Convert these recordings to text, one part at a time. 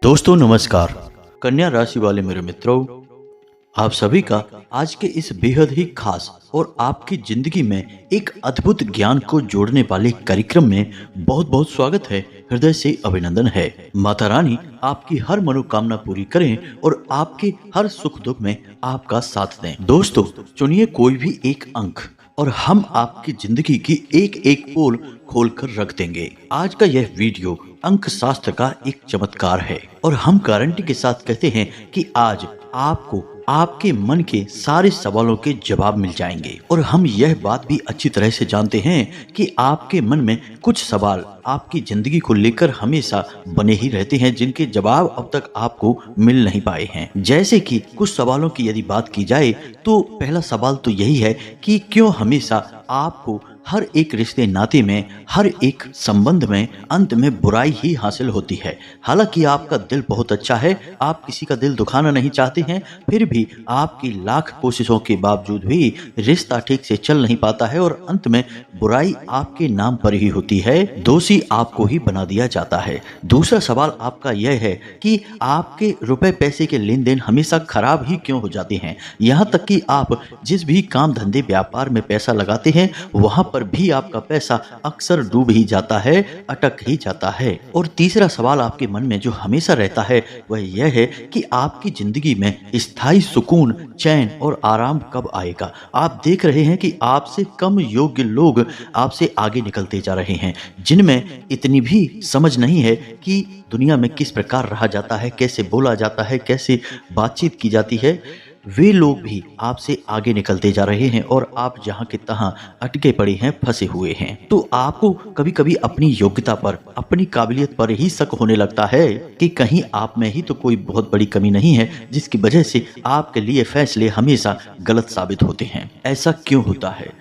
दोस्तों नमस्कार। कन्या राशि वाले मेरे मित्रों, आप सभी का आज के इस बेहद ही खास और आपकी जिंदगी में एक अद्भुत ज्ञान को जोड़ने वाले कार्यक्रम में बहुत बहुत स्वागत है। हृदय से अभिनंदन है। माता रानी आपकी हर मनोकामना पूरी करें और आपके हर सुख दुख में आपका साथ दें। दोस्तों चुनिए कोई भी एक अंक और हम आपकी जिंदगी की एक एक पोल खोलकर रख देंगे। आज का यह वीडियो अंक शास्त्र का एक चमत्कार है और हम गारंटी के साथ कहते हैं कि आज आपको आपके मन के सारे सवालों के जवाब मिल जाएंगे। और हम यह बात भी अच्छी तरह से जानते हैं कि आपके मन में कुछ सवाल आपकी जिंदगी को लेकर हमेशा बने ही रहते हैं, जिनके जवाब अब तक आपको मिल नहीं पाए हैं। जैसे कि कुछ सवालों की यदि बात की जाए तो पहला सवाल तो यही है कि क्यों हमेशा आपको हर एक रिश्ते नाते में, हर एक संबंध में अंत में बुराई ही हासिल होती है। हालांकि आपका दिल बहुत अच्छा है, आप किसी का दिल दुखाना नहीं चाहते हैं, फिर भी आपकी लाख कोशिशों के बावजूद भी रिश्ता ठीक से चल नहीं पाता है और अंत में बुराई आपके नाम पर ही होती है, दोषी आपको ही बना दिया जाता है। दूसरा सवाल आपका यह है कि आपके रुपए पैसे के लेन देन हमेशा खराब ही क्यों हो जाते हैं। यहाँ तक कि आप जिस भी काम धंधे व्यापार में पैसा लगाते हैं वहां पर भी आपका पैसा अक्सर डूब ही जाता है, अटक ही जाता है। और तीसरा सवाल आपके मन में जो हमेशा रहता है वह यह है कि आपकी जिंदगी में स्थायी सुकून, चैन और आराम कब आएगा। आप देख रहे हैं कि आपसे कम योग्य लोग आपसे आगे निकलते जा रहे हैं, जिनमें इतनी भी समझ नहीं है कि दुनिया में किस प्रकार रहा जाता है, कैसे बोला जाता है, कैसे बातचीत की जाती है। वे लोग भी आपसे आगे निकलते जा रहे हैं और आप जहां के तहां अटके पड़े हैं, फंसे हुए हैं। तो आपको कभी कभी अपनी योग्यता पर, अपनी काबिलियत पर ही शक होने लगता है कि कहीं आप में ही तो कोई बहुत बड़ी कमी नहीं है जिसकी वजह से आपके लिए फैसले हमेशा गलत साबित होते हैं। ऐसा क्यों होता है?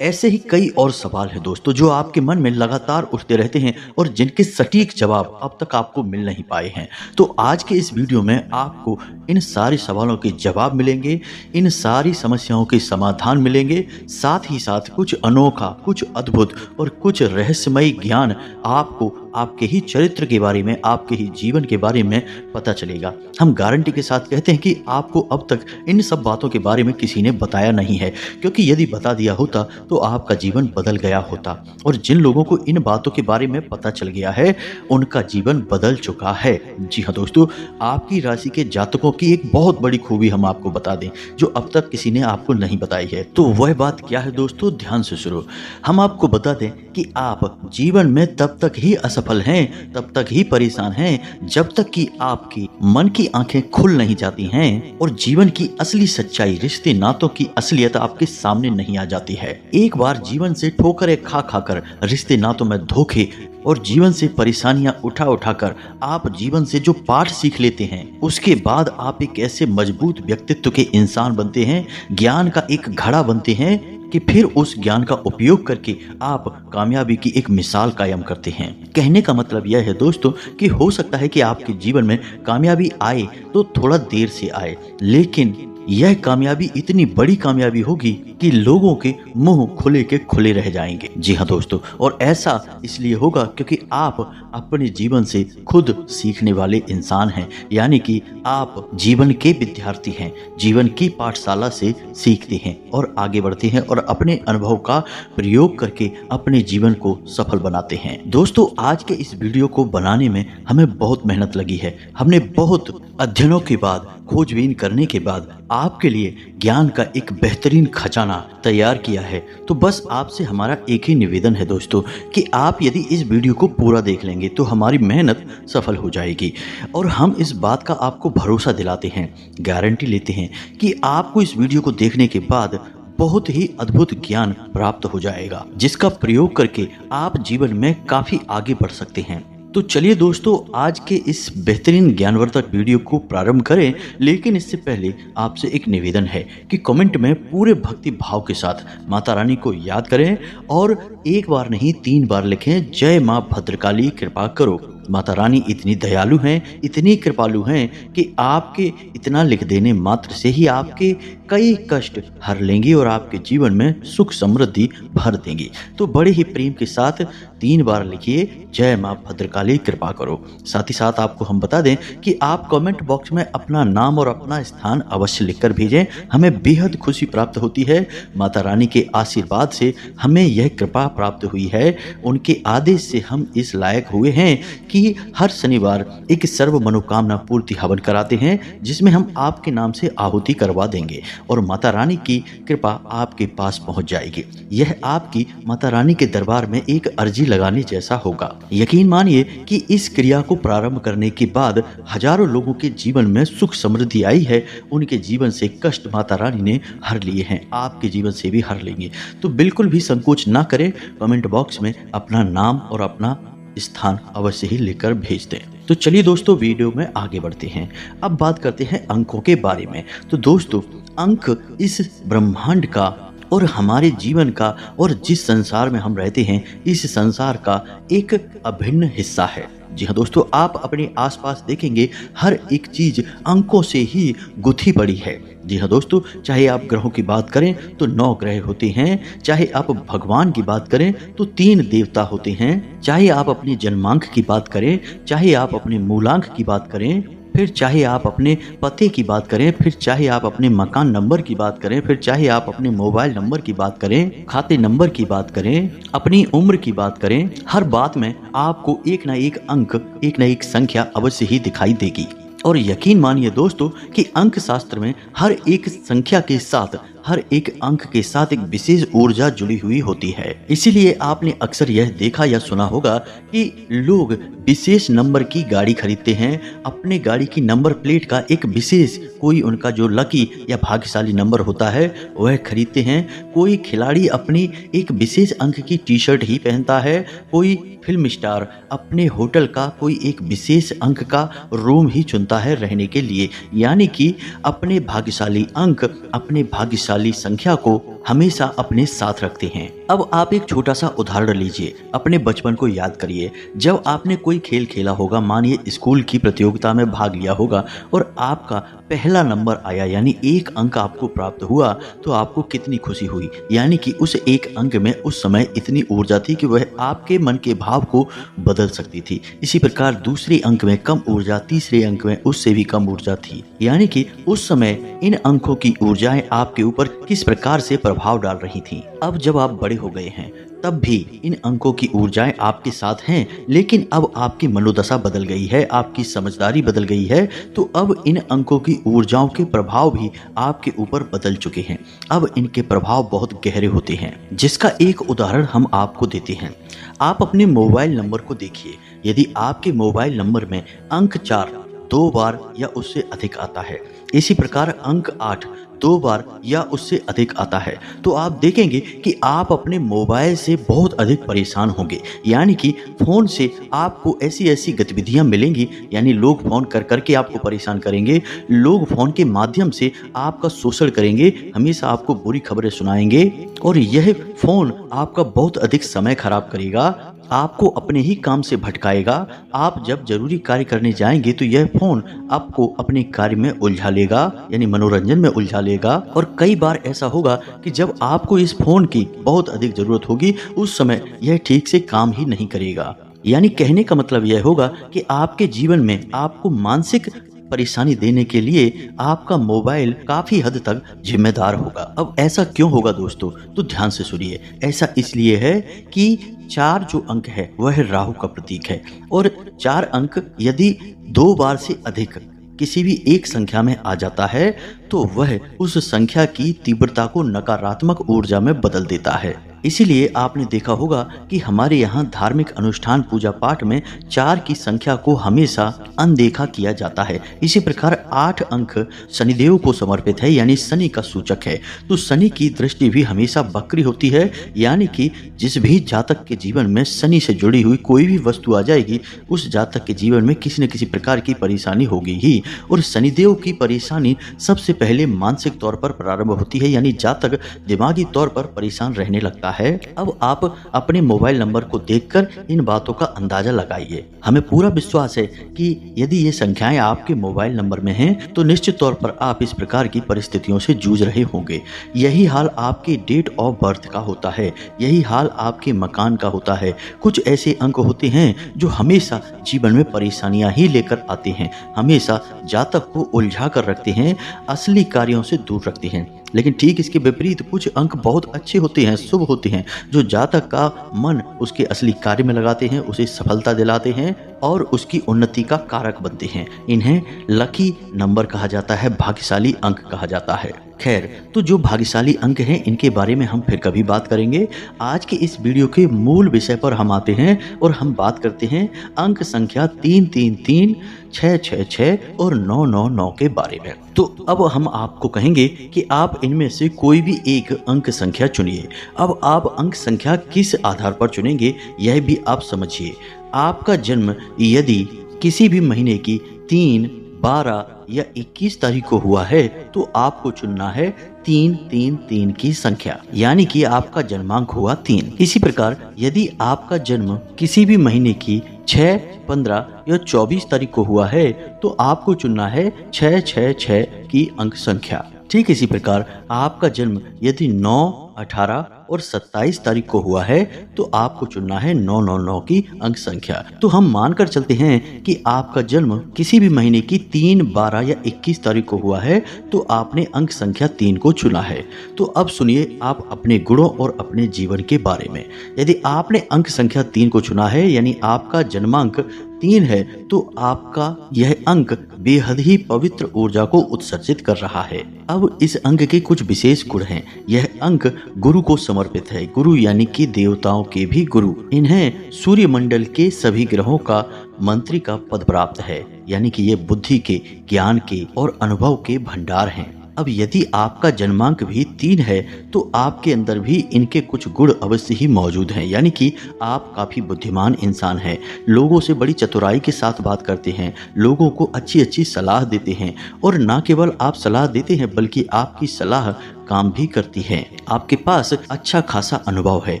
ऐसे ही कई और सवाल हैं दोस्तों जो आपके मन में लगातार उठते रहते हैं और जिनके सटीक जवाब अब तक आपको मिल नहीं पाए हैं। तो आज के इस वीडियो में आपको इन सारे सवालों के जवाब मिलेंगे, इन सारी समस्याओं के समाधान मिलेंगे, साथ ही साथ कुछ अनोखा, कुछ अद्भुत और कुछ रहस्यमय ज्ञान आपको आपके ही चरित्र के बारे में, आपके ही जीवन के बारे में पता चलेगा। हम गारंटी के साथ कहते हैं कि आपको अब तक इन सब बातों के बारे में किसी ने बताया नहीं है, क्योंकि यदि बता दिया होता तो आपका जीवन बदल गया होता। और जिन लोगों को इन बातों के बारे में पता चल गया है उनका जीवन बदल चुका है। जी हाँ दोस्तों, आपकी राशि के जातकों की एक बहुत बड़ी खूबी हम आपको बता दें जो अब तक किसी ने आपको नहीं बताई है। तो वह बात क्या है दोस्तों, ध्यान से सुनो। हम आपको बता दें कि आप जीवन में तब तक ही असफल हैं, तब तक ही परेशान हैं, जब तक कि आपकी मन की आंखें खुल नहीं जाती हैं और जीवन की असली सच्चाई, रिश्ते नातों की असलियत आपके सामने नहीं आ जाती है। एक बार जीवन से ठोकरें खा खाकर, रिश्ते नातों में धोखे और जीवन से परेशानियां उठा उठाकर आप जीवन से जो पाठ सीख लेते हैं, उसके बाद आप एक ऐसे मजबूत व्यक्तित्व के इंसान बनते हैं, ज्ञान का एक घड़ा बनते हैं कि फिर उस ज्ञान का उपयोग करके आप कामयाबी की एक मिसाल कायम करते हैं। कहने का मतलब यह है दोस्तों कि हो सकता है कि आपके जीवन में कामयाबी आए तो थोड़ा देर से आए, लेकिन यह कामयाबी इतनी बड़ी कामयाबी होगी कि लोगों के मुंह खुले के खुले रह जाएंगे। जी हाँ दोस्तों, और ऐसा इसलिए होगा क्योंकि आप अपने जीवन से खुद सीखने वाले इंसान हैं, यानी कि आप जीवन के विद्यार्थी हैं, जीवन की पाठशाला से सीखते हैं और आगे बढ़ते हैं और अपने अनुभव का प्रयोग करके अपने जीवन को सफल बनाते हैं। दोस्तों आज के इस वीडियो को बनाने में हमें बहुत मेहनत लगी है। हमने बहुत अध्ययनों के बाद, खोजबीन करने के बाद आपके लिए ज्ञान का एक बेहतरीन खजाना तैयार किया है। तो बस आपसे हमारा एक ही निवेदन है दोस्तों कि आप यदि इस वीडियो को पूरा देख लेंगे तो हमारी मेहनत सफल हो जाएगी। और हम इस बात का आपको भरोसा दिलाते हैं, गारंटी लेते हैं कि आपको इस वीडियो को देखने के बाद बहुत ही अद्भुत ज्ञान प्राप्त हो जाएगा, जिसका प्रयोग करके आप जीवन में काफी आगे बढ़ सकते हैं। तो चलिए दोस्तों आज के इस बेहतरीन ज्ञानवर्धक वीडियो को प्रारंभ करें, लेकिन इससे पहले आपसे एक निवेदन है कि कमेंट में पूरे भक्ति भाव के साथ माता रानी को याद करें और एक बार नहीं 3 बार लिखें, जय मां भद्रकाली कृपा करो। माता रानी इतनी दयालु हैं, इतनी कृपालु हैं कि आपके इतना लिख देने मात्र से ही आपके कई कष्ट हर लेंगी और आपके जीवन में सुख समृद्धि भर देंगी। तो बड़े ही प्रेम के साथ 3 बार लिखिए, जय माँ भद्रकाली कृपा करो। साथ ही साथ आपको हम बता दें कि आप कमेंट बॉक्स में अपना नाम और अपना स्थान अवश्य लिखकर भेजें। हमें बेहद खुशी प्राप्त होती है। माता रानी के आशीर्वाद से हमें यह कृपा प्राप्त हुई है। उनके आदेश से हम इस लायक हुए हैं कि हर शनिवार एक सर्व मनोकामना पूर्ति हवन कराते हैं, जिसमें हम आपके नाम से आहुति करवा देंगे और माता रानी की कृपा आपके पास पहुंच जाएगी। यह आपकी माता रानी के दरबार में एक अर्जी लगाने जैसा होगा। यकीन मानिए कि इस क्रिया को प्रारंभ करने के बाद हजारों लोगों के जीवन में सुख समृद्धि आई है। उनके जीवन से कष्ट माता रानी ने हर लिए हैं, आपके जीवन से भी हर लेंगे। तो बिल्कुल भी संकोच ना करें, कमेंट बॉक्स में अपना नाम और अपना स्थान अवश्य ही लिखकर भेज दें। तो चलिए दोस्तों, वीडियो में आगे बढ़ते हैं। अब बात करते हैं अंकों के बारे में। तो दोस्तों, अंक इस ब्रह्मांड का और हमारे जीवन का और जिस संसार में हम रहते हैं, इस संसार का एक अभिन्न हिस्सा है। जी हाँ दोस्तों, आप अपने आसपास देखेंगे हर एक चीज अंकों से ही गुथी पड़ी है। जी हाँ दोस्तों, चाहे आप ग्रहों की बात करें तो 9 ग्रह होते हैं, चाहे आप भगवान की बात करें तो 3 देवता होते हैं, चाहे आप अपने जन्मांक की बात करें, चाहे आप अपने मूलांक की बात करें, फिर चाहे आप अपने पते की बात करें, फिर चाहे आप अपने मकान नंबर की बात करें, फिर चाहे आप अपने मोबाइल नंबर की बात करें, खाते नंबर की बात करें, अपनी उम्र की बात करें, हर बात में आपको एक ना एक अंक, एक ना एक संख्या अवश्य ही दिखाई देगी। और यकीन मानिए दोस्तों कि अंक शास्त्र में हर एक संख्या के साथ, हर एक अंक के साथ एक विशेष ऊर्जा जुड़ी हुई होती है। इसीलिए आपने अक्सर यह देखा या सुना होगा कि लोग विशेष नंबर की गाड़ी खरीदते हैं, अपने गाड़ी की नंबर प्लेट का एक विशेष कोई उनका जो लकी या भाग्यशाली नंबर होता है वह खरीदते हैं। कोई खिलाड़ी अपनी एक विशेष अंक की टी शर्ट ही पहनता है, कोई फिल्म स्टार अपने होटल का कोई एक विशेष अंक का रूम ही चुनता है रहने के लिए। यानी कि अपने भाग्यशाली अंक, अपने भाग्यशाली संख्या को हमेशा अपने साथ रखते हैं। अब आप एक छोटा सा उदाहरण लीजिए, अपने बचपन को याद करिए। जब आपने कोई खेल खेला होगा, मानिए स्कूल की प्रतियोगिता में भाग लिया होगा और आपका पहला नंबर आया, यानी 1 अंक आपको प्राप्त हुआ, तो आपको कितनी खुशी हुई। यानी कि उस 1 अंक में उस समय इतनी ऊर्जा थी कि वह आपके मन के भाव को बदल सकती थी। इसी प्रकार दूसरे अंक में कम ऊर्जा, तीसरे अंक में उससे भी कम ऊर्जा थी। यानी कि उस समय इन अंकों की ऊर्जाएं आपके ऊपर किस प्रकार से प्रभाव डाल रही थी। अब जब आप बड़े हो गए हैं तब भी इन अंकों की ऊर्जाएं आपके साथ हैं, लेकिन अब आपकी मनोदशा बदल गई है, आपकी समझदारी बदल गई है, तो अब इन अंकों की ऊर्जाओं के प्रभाव भी आपके ऊपर बदल चुके हैं। अब इनके प्रभाव बहुत गहरे होते हैं, जिसका एक उदाहरण हम आपको देते हैं। आप अपने मोबाइल नंबर को देखिए। यदि आपके मोबाइल नंबर में अंक 4 2 बार या उससे अधिक आता है, इसी प्रकार अंक 8 2 बार या उससे अधिक आता है, तो आप देखेंगे कि आप अपने मोबाइल से बहुत अधिक परेशान होंगे। यानी कि फ़ोन से आपको ऐसी ऐसी गतिविधियां मिलेंगी, यानी लोग फ़ोन कर करके आपको परेशान करेंगे, लोग फ़ोन के माध्यम से आपका शोषण करेंगे, हमेशा आपको बुरी खबरें सुनाएंगे और यह फ़ोन आपका बहुत अधिक समय खराब करेगा, आपको अपने ही काम से भटकाएगा। आप जब जरूरी कार्य करने जाएंगे तो यह फोन आपको अपने कार्य में उलझा लेगा, यानी मनोरंजन में उलझा लेगा। और कई बार ऐसा होगा कि जब आपको इस फोन की बहुत अधिक जरूरत होगी, उस समय यह ठीक से काम ही नहीं करेगा। यानी कहने का मतलब यह होगा कि आपके जीवन में आपको मानसिक परेशानी देने के लिए आपका मोबाइल काफी हद तक जिम्मेदार होगा। अब ऐसा क्यों होगा दोस्तों? तो ध्यान से सुनिए। ऐसा इसलिए है कि 4 जो अंक है वह राहु का प्रतीक है और 4 अंक यदि 2 बार से अधिक किसी भी एक संख्या में आ जाता है तो वह उस संख्या की तीव्रता को नकारात्मक ऊर्जा में बदल देता है। इसीलिए आपने देखा होगा कि हमारे यहाँ धार्मिक अनुष्ठान पूजा पाठ में 4 की संख्या को हमेशा अनदेखा किया जाता है। इसी प्रकार 8 अंक शनिदेव को समर्पित है, यानी शनि का सूचक है। तो शनि की दृष्टि भी हमेशा वक्री होती है, यानी कि जिस भी जातक के जीवन में शनि से जुड़ी हुई कोई भी वस्तु आ जाएगी, उस जातक के जीवन में किसी न किसी प्रकार की परेशानी होगी ही। और शनिदेव की परेशानी सबसे पहले मानसिक तौर पर प्रारंभ होती है, यानी जातक दिमागी तौर पर परेशान रहने लगता सकता है। अब आप अपने मोबाइल नंबर को देखकर इन बातों का अंदाजा लगाइए। हमें पूरा विश्वास है कि यदि ये संख्याएं आपके मोबाइल नंबर में हैं तो निश्चित तौर पर आप इस प्रकार की परिस्थितियों से जूझ रहे होंगे। यही हाल आपके डेट ऑफ बर्थ का होता है, यही हाल आपके मकान का होता है। कुछ ऐसे अंक होते हैं जो हमेशा जीवन में परेशानियां ही लेकर आते हैं, हमेशा जातक को उलझा कर रखते हैं, असली कार्यों से दूर रखते हैं। लेकिन ठीक इसके विपरीत कुछ अंक बहुत अच्छे होते हैं, शुभ होते हैं, जो जातक का मन उसके असली कार्य में लगाते हैं, उसे सफलता दिलाते हैं और उसकी उन्नति का कारक बनते हैं। इन्हें लकी नंबर कहा जाता है, भाग्यशाली अंक कहा जाता है। खैर, तो जो भाग्यशाली अंक हैं इनके बारे में हम फिर कभी बात करेंगे। आज के इस वीडियो के मूल विषय पर हम आते हैं और हम बात करते हैं अंक संख्या 333, 666 और 999 के बारे में। तो अब हम आपको कहेंगे कि आप इनमें से कोई भी एक अंक संख्या चुनिए। अब आप अंक संख्या किस आधार पर चुनेंगे यह भी आप समझिए। आपका जन्म यदि किसी भी महीने की 3, 12 या 21 तारीख को हुआ है तो आपको चुनना है 333 की संख्या, यानी कि आपका जन्मांक हुआ 3। इसी प्रकार यदि आपका जन्म किसी भी महीने की 6, 15 या 24 तारीख को हुआ है तो आपको चुनना है 666 की अंक संख्या। ठीक इसी प्रकार आपका जन्म यदि 9, 18 और 27 तारीख को हुआ है तो आपको चुनना है 999 की अंक संख्या। तो हम मानकर चलते हैं कि आपका जन्म किसी भी महीने की 3, 12 या 21 तारीख को हुआ है तो आपने अंक संख्या 3 को चुना है। तो अब सुनिए आप अपने गुणों और अपने जीवन के बारे में। यदि आपने अंक संख्या 3 को चुना है यानी आपका जन्मांक 3 है तो आपका यह अंक बेहद ही पवित्र ऊर्जा को उत्सर्जित कर रहा है। अब इस अंक के कुछ विशेष गुण हैं। यह अंक गुरु को समर्पित है। गुरु यानी कि देवताओं के भी गुरु। इन्हें सूर्यमंडल के सभी ग्रहों का मंत्री का पद प्राप्त है, यानी कि ये बुद्धि के, ज्ञान के और अनुभव के भंडार हैं। अब यदि आपका जन्मांक भी 3 है तो आपके अंदर भी इनके कुछ गुण अवश्य ही मौजूद हैं, यानी कि आप काफ़ी बुद्धिमान इंसान हैं, लोगों से बड़ी चतुराई के साथ बात करते हैं, लोगों को अच्छी अच्छी सलाह देते हैं और न केवल आप सलाह देते हैं बल्कि आपकी सलाह काम भी करती है। आपके पास अच्छा खासा अनुभव है,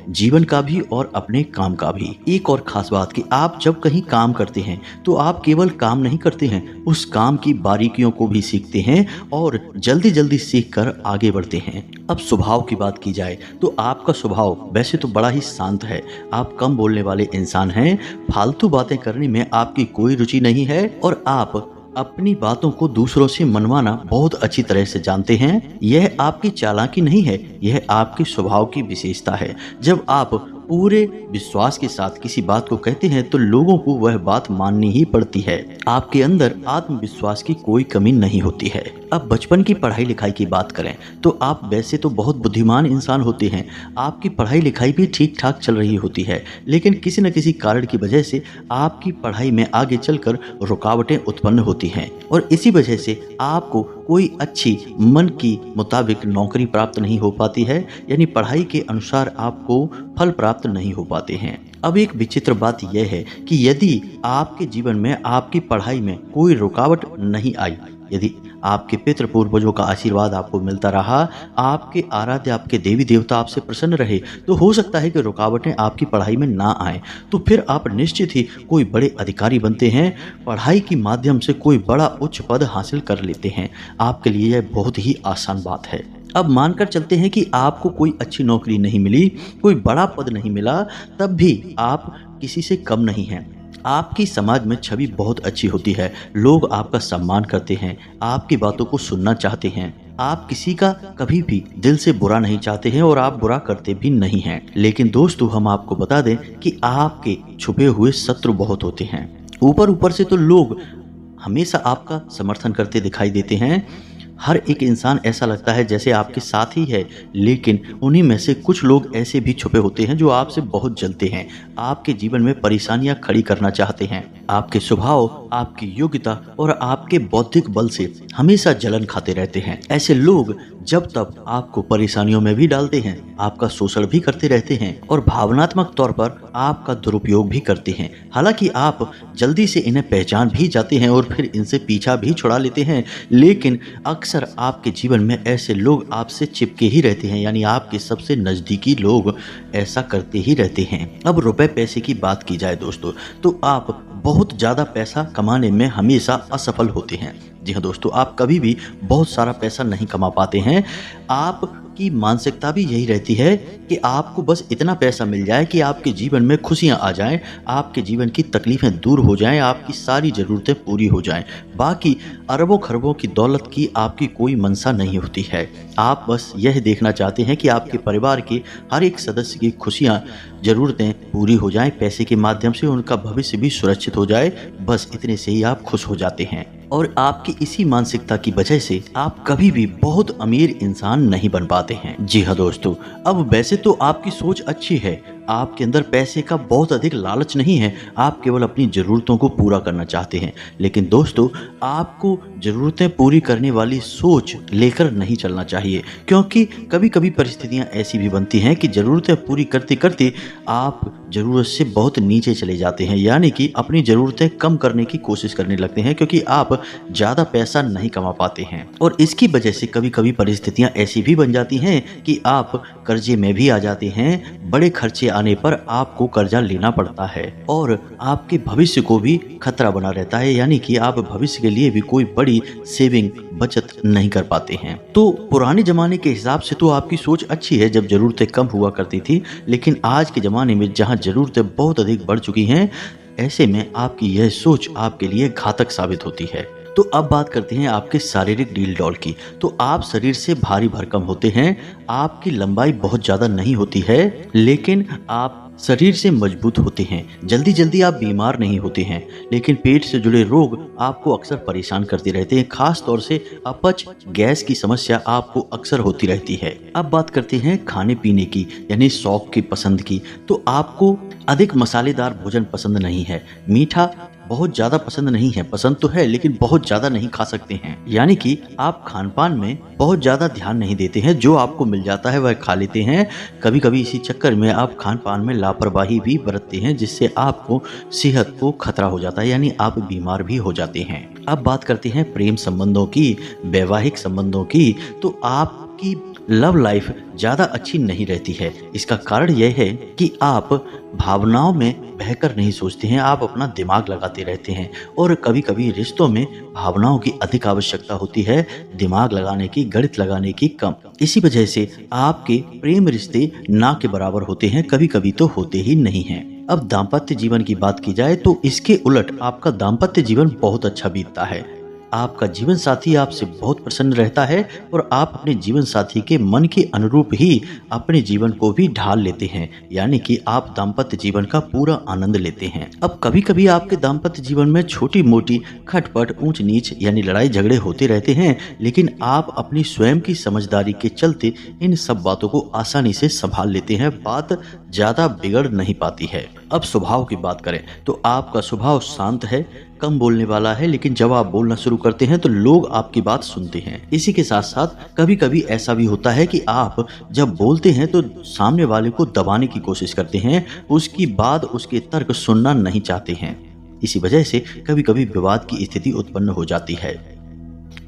जीवन का भी और अपने काम का भी। एक और खास बात कि आप जब कहीं काम करते हैं तो आप केवल काम नहीं करते हैं, उस काम की बारीकियों को भी सीखते हैं और जल्दी जल्दी सीख कर आगे बढ़ते हैं। अब स्वभाव की बात की जाए तो आपका स्वभाव वैसे तो बड़ा ही शांत है। आप कम बोलने वाले इंसान हैं, फालतू बातें करने में आपकी कोई रुचि नहीं है और आप अपनी बातों को दूसरों से मनवाना बहुत अच्छी तरह से जानते हैं। यह आपकी चालाकी नहीं है, यह आपके स्वभाव की विशेषता है। जब आप पूरे विश्वास के साथ किसी बात को कहते हैं तो लोगों को वह बात माननी ही पड़ती है। आपके अंदर आत्मविश्वास की कोई कमी नहीं होती है। अब बचपन की पढ़ाई लिखाई की बात करें तो आप वैसे तो बहुत बुद्धिमान इंसान होते हैं, आपकी पढ़ाई लिखाई भी ठीक ठाक चल रही होती है, लेकिन किसी न किसी कारण की वजह से आपकी पढ़ाई में आगे चलकर रुकावटें उत्पन्न होती हैं और इसी वजह से आपको कोई अच्छी मन की मुताबिक नौकरी प्राप्त नहीं हो पाती है, यानी पढ़ाई के अनुसार आपको फल प्राप्त नहीं हो पाते हैं। अब एक विचित्र बात यह है कि यदि आपके जीवन में आपकी पढ़ाई में कोई रुकावट नहीं आई, यदि आपके पितृ पूर्वजों का आशीर्वाद आपको मिलता रहा, आपके आराध्य, आपके देवी देवता आपसे प्रसन्न रहे, तो हो सकता है कि रुकावटें आपकी पढ़ाई में ना आए, तो फिर आप निश्चित ही कोई बड़े अधिकारी बनते हैं, पढ़ाई के माध्यम से कोई बड़ा उच्च पद हासिल कर लेते हैं। आपके लिए यह बहुत ही आसान बात है। अब मानकर चलते हैं कि आपको कोई अच्छी नौकरी नहीं मिली, कोई बड़ा पद नहीं मिला, तब भी आप किसी से कम नहीं हैं। आपकी समाज में छवि बहुत अच्छी होती है, लोग आपका सम्मान करते हैं, आपकी बातों को सुनना चाहते हैं, आप किसी का कभी भी दिल से बुरा नहीं चाहते हैं और आप बुरा करते भी नहीं हैं। लेकिन दोस्तों, हम आपको बता दें कि आपके छुपे हुए शत्रु बहुत होते हैं। ऊपर ऊपर से तो लोग हमेशा आपका समर्थन करते दिखाई देते हैं, हर एक इंसान ऐसा लगता है जैसे आपके साथ ही है, लेकिन उन्हीं में से कुछ लोग ऐसे भी छुपे होते हैं जो आपसे बहुत जलते हैं, आपके जीवन में परेशानियां खड़ी करना चाहते हैं। आपके स्वभाव, आपकी योग्यता और आपके बौद्धिक बल से हमेशा जलन खाते रहते हैं। ऐसे लोग जब तब आपको परेशानियों में भी डालते हैं, आपका शोषण भी करते रहते हैं और भावनात्मक तौर पर आपका दुरुपयोग भी करते हैं। हालांकि आप जल्दी से इन्हें पहचान भी जाते हैं और फिर इनसे पीछा भी छुड़ा लेते हैं, लेकिन अक्सर आपके जीवन में ऐसे लोग आपसे चिपके ही रहते हैं, यानी आपके सबसे नज़दीकी लोग ऐसा करते ही रहते हैं। अब रुपए पैसे की बात की जाए दोस्तों, तो आप बहुत ज़्यादा पैसा कमाने में हमेशा असफल होते हैं। जी हाँ दोस्तों, आप कभी भी बहुत सारा पैसा नहीं कमा पाते हैं। आपकी मानसिकता भी यही रहती है कि आपको बस इतना पैसा मिल जाए कि आपके जीवन में खुशियाँ आ जाएं, आपके जीवन की तकलीफ़ें दूर हो जाएं, आपकी सारी ज़रूरतें पूरी हो जाएं। बाकी अरबों खरबों की दौलत की आपकी कोई मंशा नहीं होती है। आप बस यह देखना चाहते हैं कि आपके परिवार के हर एक सदस्य की खुशियाँ, ज़रूरतें पूरी हो जाएं, पैसे के माध्यम से उनका भविष्य भी सुरक्षित हो जाए। बस इतने से ही आप खुश हो जाते हैं और आपकी इसी मानसिकता की वजह से आप कभी भी बहुत अमीर इंसान नहीं बन पाते हैं। जी हाँ दोस्तों, अब वैसे तो आपकी सोच अच्छी है, आपके अंदर पैसे का बहुत अधिक लालच नहीं है, आप केवल अपनी ज़रूरतों को पूरा करना चाहते हैं। लेकिन दोस्तों, आपको ज़रूरतें पूरी करने वाली सोच लेकर नहीं चलना चाहिए, क्योंकि कभी कभी परिस्थितियां ऐसी भी बनती हैं कि ज़रूरतें पूरी करते करते आप ज़रूरत से बहुत नीचे चले जाते हैं, यानी कि अपनी ज़रूरतें कम करने की कोशिश करने लगते हैं, क्योंकि आप ज़्यादा पैसा नहीं कमा पाते हैं। और इसकी वजह से कभी कभी परिस्थितियां ऐसी भी बन जाती हैं कि आप कर्जे में भी आ जाते हैं। बड़े खर्चे आने पर आपको कर्जा लेना पड़ता है और आपके भविष्य को भी खतरा बना रहता है, यानी कि आप भविष्य के लिए भी कोई बड़ी सेविंग बचत नहीं कर पाते हैं। तो पुराने जमाने के हिसाब से तो आपकी सोच अच्छी है, जब जरूरतें कम हुआ करती थी, लेकिन आज के ज़माने में जहाँ ज़रूरतें बहुत अधिक बढ़ चुकी हैं, ऐसे में आपकी यह सोच आपके लिए घातक साबित होती है। तो अब बात करते हैं आपके शारीरिक डील डॉल की। तो आप शरीर से भारी भरकम होते हैं, आपकी लंबाई बहुत ज़्यादा नहीं होती है, लेकिन आप शरीर से मजबूत होते हैं। जल्दी जल्दी आप बीमार नहीं होते हैं, लेकिन पेट से जुड़े रोग आपको अक्सर परेशान करते रहते हैं। खास तौर से अपच, गैस की समस्या आपको अक्सर होती रहती है। अब बात करते हैं खाने पीने की, यानी शौक की, पसंद की। तो आपको अधिक मसालेदार भोजन पसंद नहीं है, मीठा बहुत ज़्यादा पसंद नहीं है, पसंद तो है लेकिन बहुत ज़्यादा नहीं खा सकते हैं, यानी कि आप खान पान में बहुत ज़्यादा ध्यान नहीं देते हैं, जो आपको मिल जाता है वह खा लेते हैं। कभी कभी इसी चक्कर में आप खान पान में लापरवाही भी बरतते हैं, जिससे आपको सेहत को खतरा हो जाता है, यानी आप बीमार भी हो जाते हैं। अब बात करते हैं प्रेम संबंधों की, वैवाहिक संबंधों की। तो आपकी लव लाइफ ज़्यादा अच्छी नहीं रहती है। इसका कारण यह है कि आप भावनाओं में बहकर नहीं सोचते हैं, आप अपना दिमाग लगाते रहते हैं और कभी कभी रिश्तों में भावनाओं की अधिक आवश्यकता होती है, दिमाग लगाने की, गणित लगाने की कम। इसी वजह से आपके प्रेम रिश्ते ना के बराबर होते हैं, कभी कभी तो होते ही नहीं हैं। अब दाम्पत्य जीवन की बात की जाए तो इसके उलट आपका दाम्पत्य जीवन बहुत अच्छा बीतता है। आपका जीवन साथी आपसे बहुत प्रसन्न रहता है और आप अपने जीवन साथी के मन के अनुरूप ही अपने जीवन को भी ढाल लेते हैं, यानी कि आप दाम्पत्य जीवन का पूरा आनंद लेते हैं। अब कभी कभी आपके दाम्पत्य जीवन में छोटी मोटी खटपट, ऊंच नीच यानी लड़ाई झगड़े होते रहते हैं, लेकिन आप अपनी स्वयं की समझदारी के चलते इन सब बातों को आसानी से संभाल लेते हैं, बात ज्यादा बिगड़ नहीं पाती है। अब स्वभाव की बात करें तो आपका स्वभाव शांत है, कम बोलने वाला है, लेकिन जब आप बोलना शुरू करते हैं तो लोग आपकी बात सुनते हैं। इसी के साथ साथ कभी कभी ऐसा भी होता है कि आप जब बोलते हैं तो सामने वाले को दबाने की कोशिश करते हैं, उसकी बात, उसके तर्क सुनना नहीं चाहते हैं। इसी वजह से कभी कभी विवाद की स्थिति उत्पन्न हो जाती है।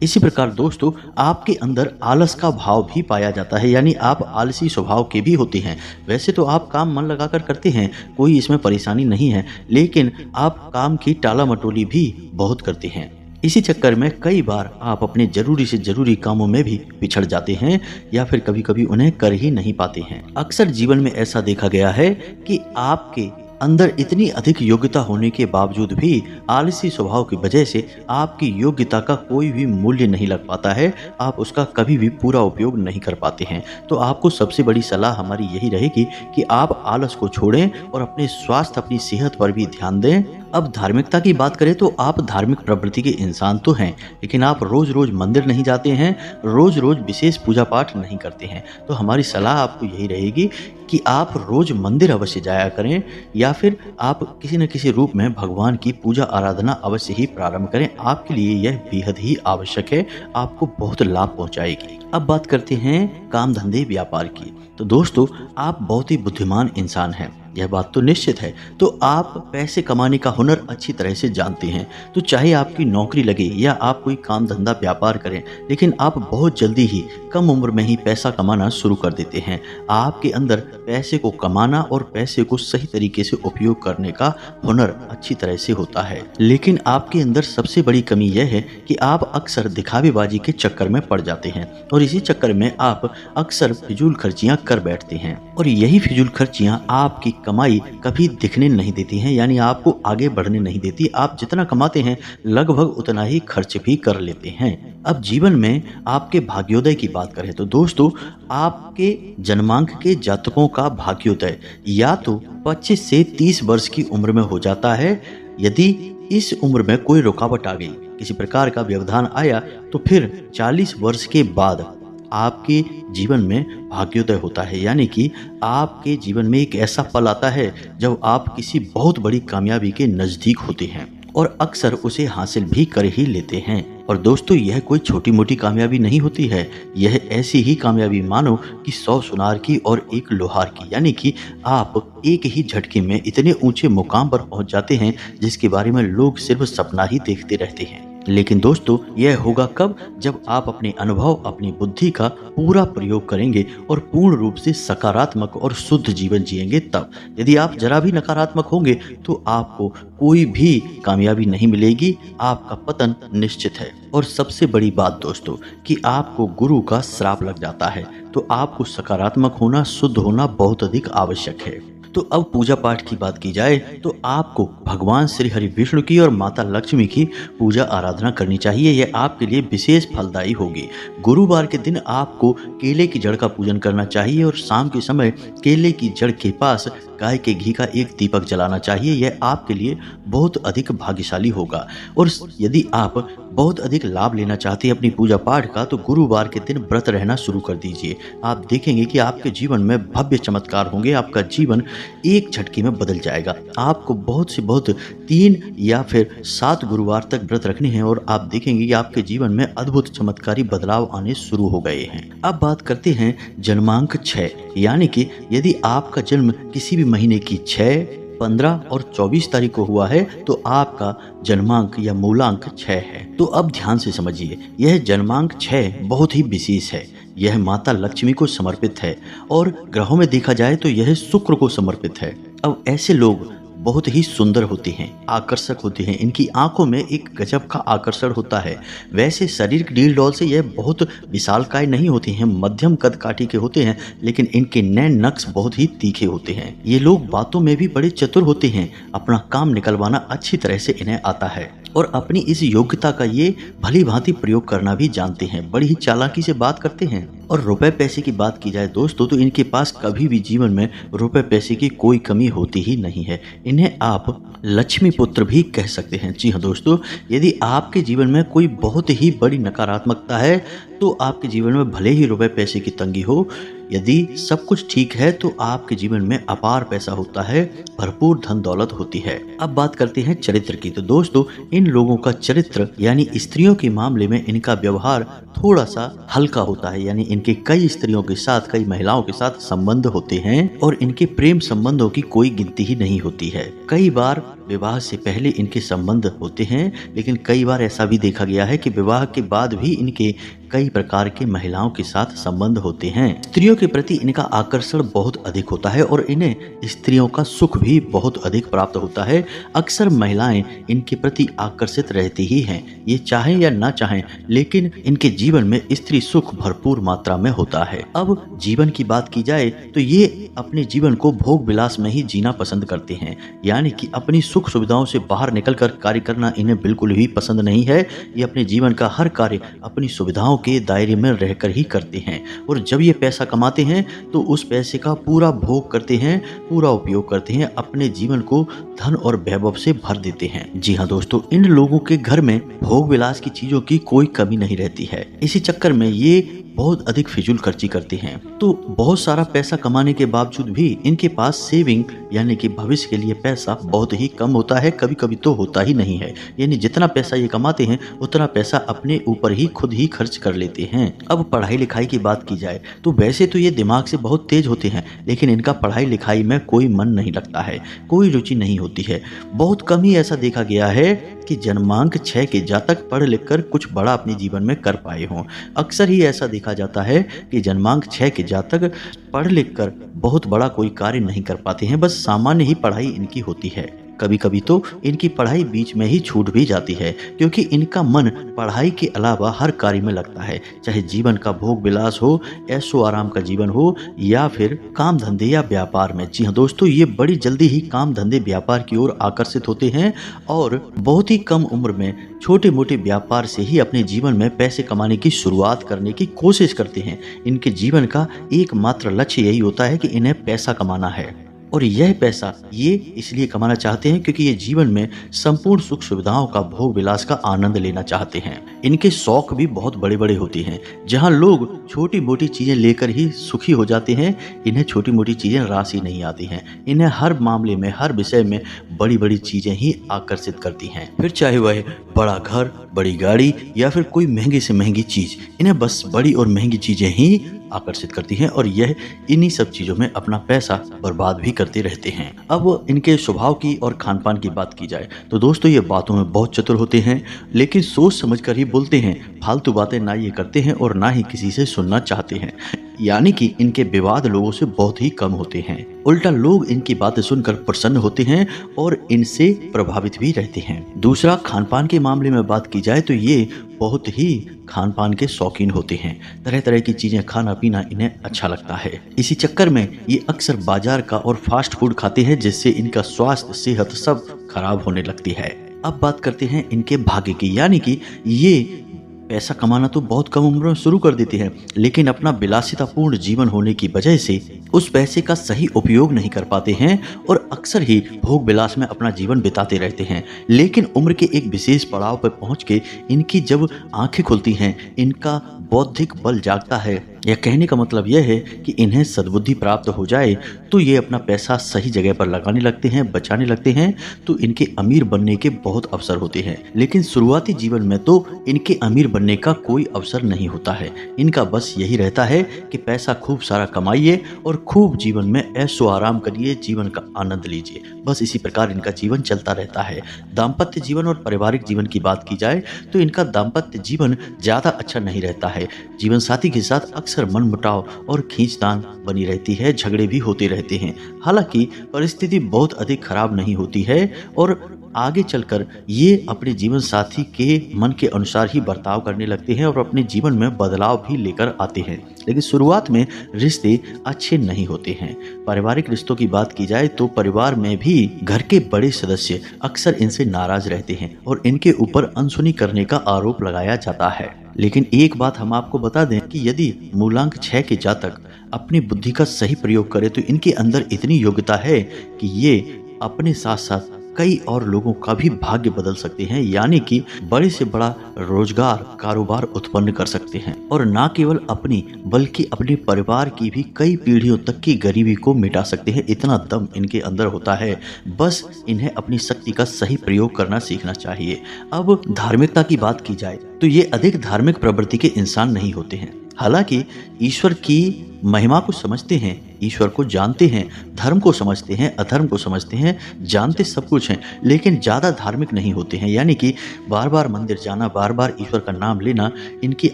इसी प्रकार दोस्तों, आपके अंदर आलस का भाव भी पाया जाता है, यानी आप आलसी स्वभाव के भी होते हैं। वैसे तो आप काम मन लगाकर करते हैं, कोई इसमें परेशानी नहीं है, लेकिन आप काम की टाला मटोली भी बहुत करते हैं। इसी चक्कर में कई बार आप अपने जरूरी से जरूरी कामों में भी पिछड़ जाते हैं या फिर कभी कभी उन्हें कर ही नहीं पाते हैं। अक्सर जीवन में ऐसा देखा गया है कि आपके अंदर इतनी अधिक योग्यता होने के बावजूद भी आलसी स्वभाव की वजह से आपकी योग्यता का कोई भी मूल्य नहीं लग पाता है, आप उसका कभी भी पूरा उपयोग नहीं कर पाते हैं। तो आपको सबसे बड़ी सलाह हमारी यही रहेगी कि आप आलस को छोड़ें और अपने स्वास्थ्य, अपनी सेहत पर भी ध्यान दें। अब धार्मिकता की बात करें तो आप धार्मिक प्रवृत्ति के इंसान तो हैं, लेकिन आप रोज रोज मंदिर नहीं जाते हैं, रोज रोज विशेष पूजा पाठ नहीं करते हैं। तो हमारी सलाह आपको यही रहेगी कि आप रोज मंदिर अवश्य जाया करें, या फिर आप किसी न किसी रूप में भगवान की पूजा आराधना अवश्य ही प्रारंभ करें। आपके लिए यह बेहद ही आवश्यक है, आपको बहुत लाभ पहुंचाएगी। अब बात करते हैं काम धंधे व्यापार की। तो दोस्तों, आप बहुत ही बुद्धिमान इंसान हैं, यह बात तो निश्चित है। तो आप पैसे कमाने का हुनर अच्छी तरह से जानते हैं। तो चाहे आपकी नौकरी लगे या आप कोई काम धंधा व्यापार करें, लेकिन आप बहुत जल्दी ही कम उम्र में ही पैसा कमाना शुरू कर देते हैं। आपके अंदर पैसे को कमाना और पैसे को सही तरीके से उपयोग करने का हुनर अच्छी तरह से होता है। लेकिन आपके अंदर सबसे बड़ी कमी यह है कि आप अक्सर दिखावेबाजी के चक्कर में पड़ जाते हैं, और इसी चक्कर में आप अक्सर फिजूल खर्चियां कर बैठते हैं, और यही फिजूल खर्चियां आपकी कमाई कभी दिखने नहीं देती हैं, यानी आपको आगे बढ़ने नहीं देती। आप जितना कमाते हैं लगभग उतना ही खर्च भी कर लेते हैं। अब जीवन में आपके भाग्योदय की बात करें तो दोस्तों, आपके जन्मांक के जातकों का भाग्योदय या तो 25 से 30 वर्ष की उम्र में हो जाता है। यदि इस उम्र में कोई रुकावट आ गई, किसी प्रकार का व्यवधान आया, तो फिर 40 वर्ष के बाद आपके जीवन में भाग्योदय होता है, यानी कि आपके जीवन में एक ऐसा पल आता है जब आप किसी बहुत बड़ी कामयाबी के नजदीक होते हैं, और अक्सर उसे हासिल भी कर ही लेते हैं। और दोस्तों, यह कोई छोटी मोटी कामयाबी नहीं होती है, यह ऐसी ही कामयाबी मानो कि 100 सुनार की और एक लोहार की, यानी कि आप एक ही झटके में इतने ऊंचे मुकाम पर पहुंच जाते हैं जिसके बारे में लोग सिर्फ सपना ही देखते रहते हैं। लेकिन दोस्तों, यह होगा कब? जब आप अपने अनुभव, अपनी बुद्धि का पूरा प्रयोग करेंगे और पूर्ण रूप से सकारात्मक और शुद्ध जीवन जिएंगे तब। यदि आप जरा भी नकारात्मक होंगे तो आपको कोई भी कामयाबी नहीं मिलेगी, आपका पतन निश्चित है। और सबसे बड़ी बात दोस्तों, कि आपको गुरु का श्राप लग जाता है, तो आपको सकारात्मक होना, शुद्ध होना बहुत अधिक आवश्यक है। तो अब पूजा पाठ की बात की जाए तो आपको भगवान श्री हरि विष्णु की और माता लक्ष्मी की पूजा आराधना करनी चाहिए। यह आपके लिए विशेष फलदायी होगी। गुरुवार के दिन आपको केले की जड़ का पूजन करना चाहिए, और शाम के समय केले की जड़ के पास गाय के घी का एक दीपक जलाना चाहिए। यह आपके लिए बहुत अधिक भाग्यशाली होगा। और यदि आप बहुत अधिक लाभ लेना चाहते हैं अपनी पूजा पाठ का, तो गुरुवार के दिन व्रत रहना शुरू कर दीजिए। आप देखेंगे कि आपके जीवन में भव्य चमत्कार होंगे, आपका जीवन एक झटके में बदल जाएगा। आपको बहुत से बहुत 3 या फिर 7 गुरुवार तक व्रत रखने हैं, और आप देखेंगे कि आपके जीवन में अद्भुत चमत्कारी बदलाव आने शुरू हो गए हैं। अब बात करते हैं जन्मांक 6, यानी कि यदि आपका जन्म किसी भी महीने की 6, 15 और 24 तारीख को हुआ है, तो आपका जन्मांक या मूलांक 6 है। तो अब ध्यान से समझिए, यह जन्मांक 6 बहुत ही विशेष है। यह माता लक्ष्मी को समर्पित है, और ग्रहों में देखा जाए तो यह शुक्र को समर्पित है। अब ऐसे लोग बहुत ही सुंदर होते हैं, आकर्षक होते हैं, इनकी आंखों में एक गजब का आकर्षण होता है। वैसे शरीर की डील डॉल से यह बहुत विशालकाय नहीं होते हैं, मध्यम कद काठी के होते हैं, लेकिन इनके नैन नक्श बहुत ही तीखे होते हैं। ये लोग बातों में भी बड़े चतुर होते हैं, अपना काम निकलवाना अच्छी तरह से इन्हें आता है, और अपनी इस योग्यता का ये भली भांति प्रयोग करना भी जानते हैं। बड़ी ही चालाकी से बात करते हैं। और रुपए पैसे की बात की जाए दोस्तों, तो इनके पास कभी भी जीवन में रुपए पैसे की कोई कमी होती ही नहीं है। इन्हें आप लक्ष्मी पुत्र भी कह सकते हैं। जी हाँ दोस्तों, यदि आपके जीवन में कोई बहुत ही बड़ी नकारात्मकता है, तो आपके जीवन में भले ही रुपए पैसे की तंगी हो, यदि सब कुछ ठीक है तो आपके जीवन में अपार पैसा होता है, भरपूर धन दौलत होती है। अब बात करते हैं चरित्र की। तो दोस्तों, इन लोगों का चरित्र यानी स्त्रियों के मामले में इनका व्यवहार थोड़ा सा हल्का होता है, यानी इनके कई स्त्रियों के साथ, कई महिलाओं के साथ संबंध होते हैं, और इनके प्रेम संबंधों की कोई गिनती ही नहीं होती है। कई बार विवाह से पहले इनके संबंध होते हैं, लेकिन कई बार ऐसा भी देखा गया है कि विवाह के बाद भी इनके कई प्रकार के महिलाओं के साथ संबंध होते हैं। स्त्रियों के प्रति इनका आकर्षण बहुत अधिक होता है, और इन्हें स्त्रियों का सुख भी बहुत अधिक प्राप्त होता है। अक्सर महिलाएं इनके प्रति आकर्षित रहती ही हैं, ये चाहें या ना चाहें, लेकिन इनके जीवन में स्त्री सुख भरपूर मात्रा में होता है। अब जीवन की बात की जाए तो ये अपने जीवन को भोग विलास में ही जीना पसंद करते हैं, यानी कि अपनी सुख सुविधाओं से बाहर निकलकर कार्य करना इन्हें बिल्कुल भी पसंद नहीं है। ये अपने जीवन का हर कार्य अपनी सुविधाओं के दायरे में रहकर ही करते हैं और जब ये पैसा कमाते हैं तो उस पैसे का पूरा भोग करते हैं, पूरा उपयोग करते हैं, अपने जीवन को धन और वैभव से भर देते हैं। जी हाँ दोस्तों, इन लोगों के घर में भोग विलास की चीजों की कोई कमी नहीं रहती है। इसी चक्कर में ये बहुत अधिक फिजूल खर्ची करते हैं। तो बहुत सारा पैसा कमाने के बावजूद भी इनके पास सेविंग यानी कि भविष्य के लिए पैसा बहुत ही कम होता है, कभी कभी तो होता ही नहीं है। यानी जितना पैसा ये कमाते हैं उतना पैसा अपने ऊपर ही खुद ही खर्च कर लेते हैं। अब पढ़ाई लिखाई की बात की जाए तो वैसे तो ये दिमाग से बहुत तेज होते हैं, लेकिन इनका पढ़ाई लिखाई में कोई मन नहीं लगता है, कोई रुचि नहीं होती है। बहुत कम ही ऐसा देखा गया है कि जन्मांक 6 के जातक पढ़ लिख कर कुछ बड़ा अपने जीवन में कर पाए हों। अक्सर ही ऐसा देखा जाता है कि जन्मांक 6 के जातक पढ़ लिख कर बहुत बड़ा कोई कार्य नहीं कर पाते हैं, बस सामान्य ही पढ़ाई इनकी होती है। कभी कभी तो इनकी पढ़ाई बीच में ही छूट भी जाती है, क्योंकि इनका मन पढ़ाई के अलावा हर कार्य में लगता है, चाहे जीवन का भोग विलास हो, ऐशो आराम का जीवन हो या फिर काम धंधे या व्यापार में। जी हाँ दोस्तों, ये बड़ी जल्दी ही काम धंधे व्यापार की ओर आकर्षित होते हैं और बहुत ही कम उम्र में छोटे मोटे व्यापार से ही अपने जीवन में पैसे कमाने की शुरुआत करने की कोशिश करते हैं। इनके जीवन का एकमात्र लक्ष्य यही होता है कि इन्हें पैसा कमाना है और यह पैसा ये इसलिए कमाना चाहते हैं क्योंकि ये जीवन में संपूर्ण सुख सुविधाओं का भोग विलास का आनंद लेना चाहते हैं। इनके शौक भी बहुत बड़े बड़े होते हैं। जहां लोग छोटी मोटी चीजें लेकर ही सुखी हो जाते हैं, इन्हें छोटी मोटी चीजें राशि नहीं आती हैं। इन्हें हर मामले में, हर विषय में बड़ी बड़ी चीजें ही आकर्षित करती हैं। फिर चाहे वह बड़ा घर, बड़ी गाड़ी या फिर कोई महंगी से महंगी चीज, इन्हें बस बड़ी और महंगी चीजें ही आकर्षित करती हैं और यह इन्हीं सब चीजों में अपना पैसा बर्बाद भी करते रहते हैं। अब इनके स्वभाव की और खान पान की बात की जाए तो दोस्तों, ये बातों में बहुत चतुर होते हैं, लेकिन सोच समझ कर ही बोलते हैं। फालतू बातें ना ये करते हैं और ना ही किसी से सुनना चाहते हैं, यानी कि इनके विवाद लोगों से बहुत ही कम होते हैं। उल्टा लोग इनकी बातें सुनकर प्रसन्न होते हैं और इनसे प्रभावित भी रहते हैं। दूसरा, खान पान के मामले में बात की जाए तो ये बहुत ही खान पान के शौकीन होते हैं। तरह तरह की चीजें खाना पीना इन्हें अच्छा लगता है। इसी चक्कर में ये अक्सर बाजार का और फास्ट फूड खाते हैं, जिससे इनका स्वास्थ्य, सेहत सब खराब होने लगती है। अब बात करते हैं इनके भाग्य की, यानी कि ये पैसा कमाना तो बहुत कम उम्र में शुरू कर देते हैं, लेकिन अपना विलासितापूर्ण जीवन होने की वजह से उस पैसे का सही उपयोग नहीं कर पाते हैं और अक्सर ही भोग विलास में अपना जीवन बिताते रहते हैं। लेकिन उम्र के एक विशेष पड़ाव पर पहुंच के इनकी जब आंखें खुलती हैं, इनका बौद्धिक बल जागता है, या कहने का मतलब यह है कि इन्हें सद्बुद्धि प्राप्त हो जाए तो ये अपना पैसा सही जगह पर लगाने लगते हैं, बचाने लगते हैं, तो इनके अमीर बनने के बहुत अवसर होते हैं। लेकिन शुरुआती जीवन में तो इनके अमीर बनने का कोई अवसर नहीं होता है। इनका बस यही रहता है कि पैसा खूब सारा कमाइए और खूब जीवन में ऐशो आराम करिए, जीवन का आनंद लीजिए। बस इसी प्रकार इनका जीवन चलता रहता है। दाम्पत्य जीवन और पारिवारिक जीवन की बात की जाए तो इनका दाम्पत्य जीवन ज्यादा अच्छा नहीं रहता है। जीवन साथी के साथ अक्सर मनमुटाव और खींचतान बनी रहती है, झगड़े भी होते रहते हैं। हालांकि परिस्थिति बहुत अधिक खराब नहीं होती है और आगे चलकर ये अपने जीवन साथी के मन के अनुसार ही बर्ताव करने लगते हैं और अपने जीवन में बदलाव भी लेकर आते हैं। लेकिन शुरुआत में रिश्ते अच्छे नहीं होते हैं। पारिवारिक रिश्तों की बात की जाए तो परिवार में भी घर के बड़े सदस्य अक्सर इनसे नाराज रहते हैं और इनके ऊपर अनसुनी करने का आरोप लगाया जाता है। लेकिन एक बात हम आपको बता दें कि यदि मूलांक 6 के जातक अपनी बुद्धि का सही प्रयोग करें तो इनके अंदर इतनी योग्यता है कि ये अपने साथ साथ कई और लोगों का भी भाग्य बदल सकते हैं, यानी कि बड़े से बड़ा रोजगार, कारोबार उत्पन्न कर सकते हैं और ना केवल अपनी बल्कि अपने परिवार की भी कई पीढ़ियों तक की गरीबी को मिटा सकते हैं। इतना दम इनके अंदर होता है, बस इन्हें अपनी शक्ति का सही प्रयोग करना सीखना चाहिए। अब धार्मिकता की बात की जाए तो ये अधिक धार्मिक प्रवृत्ति के इंसान नहीं होते हैं। हालांकि ईश्वर की महिमा को समझते हैं, ईश्वर को जानते हैं, धर्म को समझते हैं, अधर्म को समझते हैं, जानते सब कुछ हैं, लेकिन ज़्यादा धार्मिक नहीं होते हैं। यानी कि बार बार मंदिर जाना, बार बार ईश्वर का नाम लेना इनकी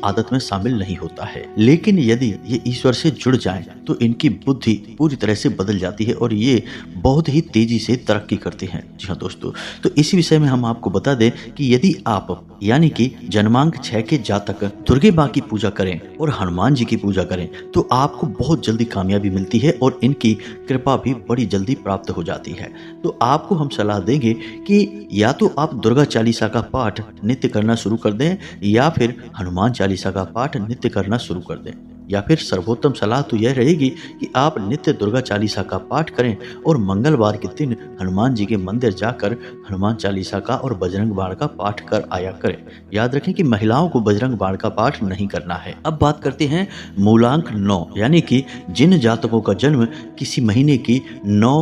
आदत में शामिल नहीं होता है। लेकिन यदि ये ईश्वर से जुड़ जाएं तो इनकी बुद्धि पूरी तरह से बदल जाती है और ये बहुत ही तेजी से तरक्की करते हैं। जी हाँ दोस्तों, तो इसी विषय में हम आपको बता दें कि यदि आप यानी कि जन्मांक 6 के जातक दुर्गे माँ की पूजा करें और हनुमान जी की पूजा करें तो आपको आपको बहुत जल्दी कामयाबी मिलती है और इनकी कृपा भी बड़ी जल्दी प्राप्त हो जाती है। तो आपको हम सलाह देंगे कि या तो आप दुर्गा चालीसा का पाठ नित्य करना शुरू कर दें या फिर हनुमान चालीसा का पाठ नित्य करना शुरू कर दें, या फिर सर्वोत्तम सलाह तो यह रहेगी कि आप नित्य दुर्गा चालीसा का पाठ करें और मंगलवार के दिन हनुमान जी के मंदिर जाकर हनुमान चालीसा का और बजरंग बाण का पाठ कर आया करें। याद रखें कि महिलाओं को बजरंग बाण का पाठ नहीं करना है। अब बात करते हैं मूलांक 9, यानी कि जिन जातकों का जन्म किसी महीने की 9,